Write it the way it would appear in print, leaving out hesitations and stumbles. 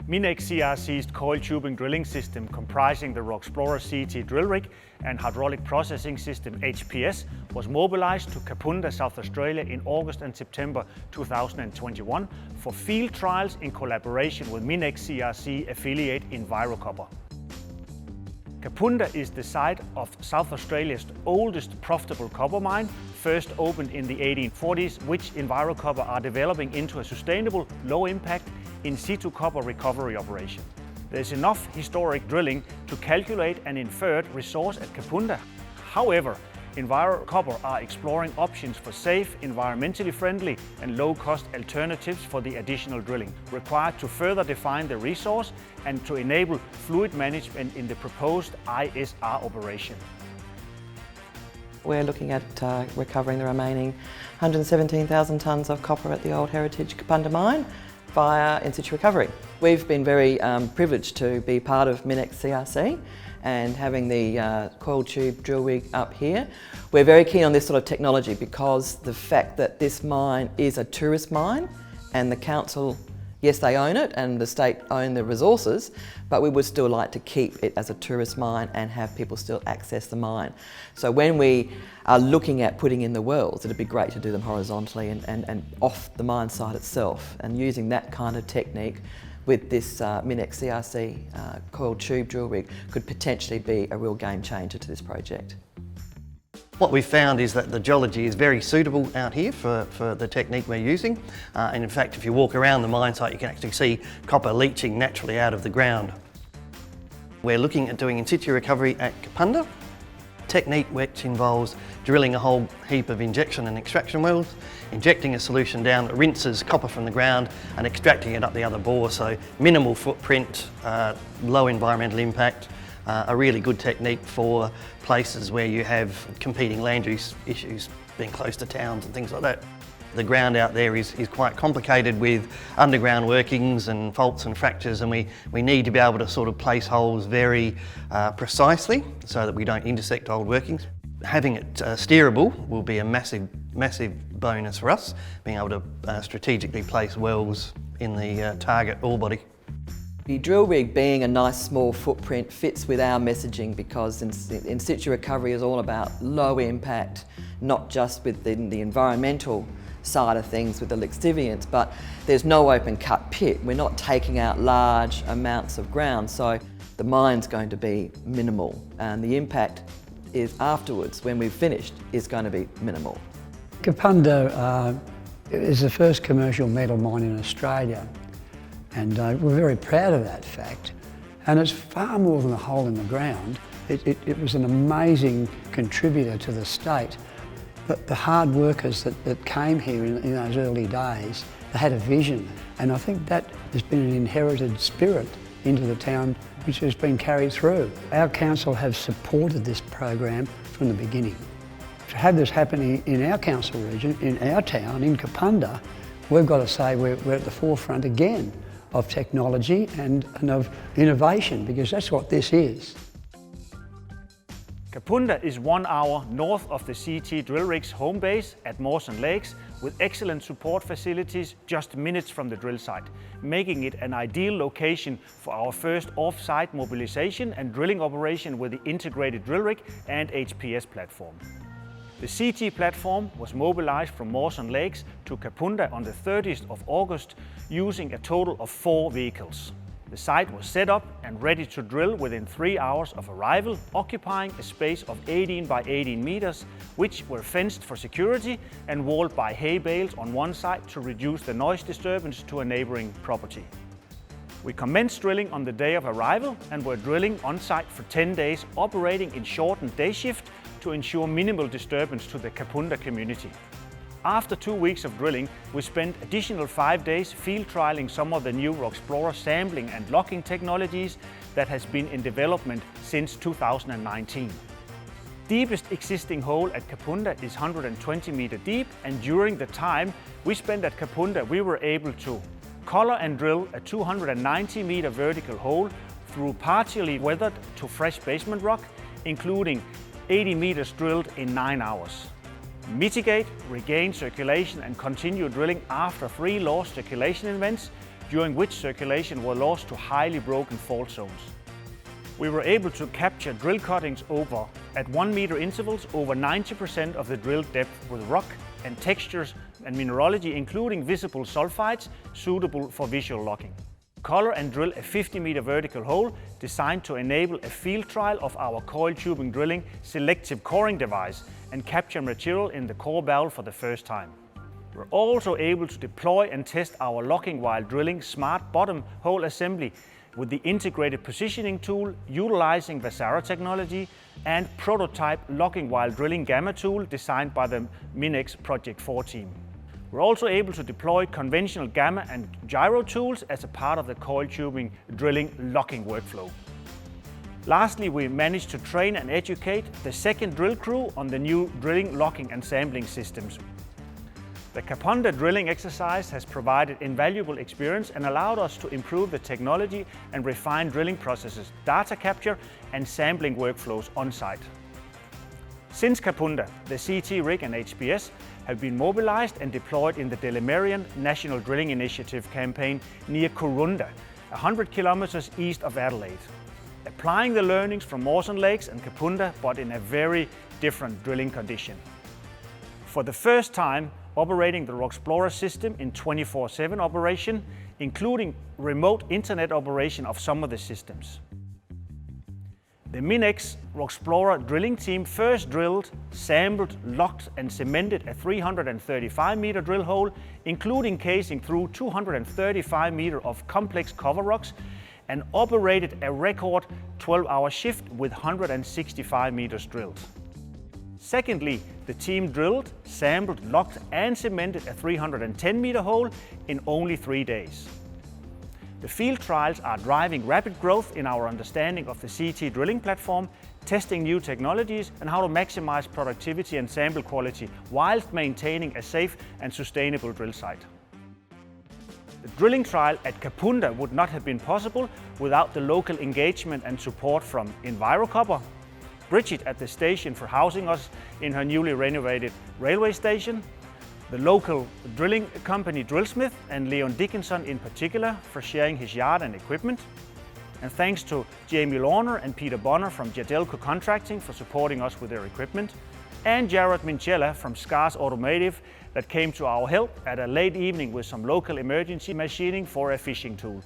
Minex CRC's coil tubing drilling system comprising the Roxplorer CT drill rig and hydraulic processing system HPS was mobilized to Kapunda, South Australia in August and September 2021 for field trials in collaboration with Minex CRC affiliate EnviroCopper. Kapunda is the site of South Australia's oldest profitable copper mine, first opened in the 1840s, which EnviroCopper are developing into a sustainable, low-impact, in-situ copper recovery operation. There's enough historic drilling to calculate an inferred resource at Kapunda. However, EnviroCopper are exploring options for safe, environmentally friendly and low-cost alternatives for the additional drilling required to further define the resource and to enable fluid management in the proposed ISR operation. We're looking at recovering the remaining 117,000 tonnes of copper at the old heritage Kapunda mine via in-situ recovery. We've been very privileged to be part of Minex CRC and having the coil tube drill rig up here. We're very keen on this sort of technology because the fact that this mine is a tourist mine and the council, yes, they own it and the state own the resources, but we would still like to keep it as a tourist mine and have people still access the mine. So when we are looking at putting in the wells, it'd be great to do them horizontally and off the mine site itself, and using that kind of technique with this Minex CRC coil tube drill rig could potentially be a real game changer to this project. What we've found is that the geology is very suitable out here for the technique we're using. And in fact, if you walk around the mine site, you can actually see copper leaching naturally out of the ground. We're looking at doing in-situ recovery at Kapunda, technique which involves drilling a whole heap of injection and extraction wells, injecting a solution down that rinses copper from the ground and extracting it up the other bore. So minimal footprint, low environmental impact, a really good technique for places where you have competing land use issues, being close to towns and things like that. The ground out there is quite complicated with underground workings and faults and fractures, and we need to be able to sort of place holes very precisely so that we don't intersect old workings. Having it steerable will be a massive bonus for us, being able to strategically place wells in the target ore body. The drill rig being a nice small footprint fits with our messaging because in-situ recovery is all about low impact, not just within the environmental side of things with the lixiviants, but there's no open cut pit. We're not taking out large amounts of ground, so the mine's going to be minimal, and the impact is afterwards, when we've finished, is going to be minimal. Kapunda is the first commercial metal mine in Australia, and we're very proud of that fact. And it's far more than a hole in the ground. It was an amazing contributor to the state. But the hard workers that came here in those early days, they had a vision, and I think that has been an inherited spirit into the town which has been carried through. Our council have supported this program from the beginning. To have this happening in our council region, in our town, in Kapunda, we've got to say we're at the forefront again of technology and of innovation, because that's what this is. Kapunda is 1 hour north of the CT drill rig's home base at Mawson Lakes, with excellent support facilities just minutes from the drill site, making it an ideal location for our first off-site mobilization and drilling operation with the integrated drill rig and HPS platform. The CT platform was mobilized from Mawson Lakes to Kapunda on the 30th of August using a total of 4 vehicles. The site was set up and ready to drill within 3 hours of arrival, occupying a space of 18 by 18 meters, which were fenced for security and walled by hay bales on one side to reduce the noise disturbance to a neighboring property. We commenced drilling on the day of arrival and were drilling on site for 10 days, operating in shortened day shift to ensure minimal disturbance to the Kapunda community. After 2 weeks of drilling, we spent additional 5 days field trialing some of the new Roxplorer sampling and locking technologies that has been in development since 2019. Deepest existing hole at Kapunda is 120 meter deep, and during the time we spent at Kapunda, we were able to collar and drill a 290 meter vertical hole through partially weathered to fresh basement rock, including 80 meters drilled in 9 hours. Mitigate, regain circulation and continue drilling after 3 lost circulation events during which circulation was lost to highly broken fault zones. We were able to capture drill cuttings at 1 meter intervals over 90% of the drill depth with rock and textures and mineralogy, including visible sulfides suitable for visual logging. Color and drill a 50-meter vertical hole designed to enable a field trial of our coil tubing drilling selective coring device and capture material in the core barrel for the first time. We're also able to deploy and test our locking while drilling smart bottom hole assembly with the integrated positioning tool utilizing Vasara technology and prototype locking while drilling gamma tool designed by the Minex Project 4 team. We're also able to deploy conventional gamma and gyro tools as a part of the coil tubing drilling locking workflow. Lastly, we managed to train and educate the second drill crew on the new drilling, locking and sampling systems. The Kapunda drilling exercise has provided invaluable experience and allowed us to improve the technology and refine drilling processes, data capture and sampling workflows on site. Since Kapunda, the CT rig and HPS have been mobilized and deployed in the Delimerian National Drilling Initiative campaign near Kurunda, 100 kilometers east of Adelaide, applying the learnings from Mawson Lakes and Kapunda, but in a very different drilling condition. For the first time, operating the Roxplorer system in 24/7 operation, including remote internet operation of some of the systems. The Minex Roxplorer drilling team first drilled, sampled, locked and cemented a 335-meter drill hole, including casing through 235 meters of complex cover rocks, and operated a record 12-hour shift with 165 meters drilled. Secondly, the team drilled, sampled, locked and cemented a 310-meter hole in only 3 days. The field trials are driving rapid growth in our understanding of the CT drilling platform, testing new technologies and how to maximize productivity and sample quality whilst maintaining a safe and sustainable drill site. The drilling trial at Kapunda would not have been possible without the local engagement and support from EnviroCopper, Bridget at the station for housing us in her newly renovated railway station, the local drilling company Drillsmith and Leon Dickinson in particular for sharing his yard and equipment, and thanks to Jamie Lorner and Peter Bonner from Jadelco Contracting for supporting us with their equipment, and Jared Minchella from Scars Automotive that came to our help at a late evening with some local emergency machining for a fishing tool.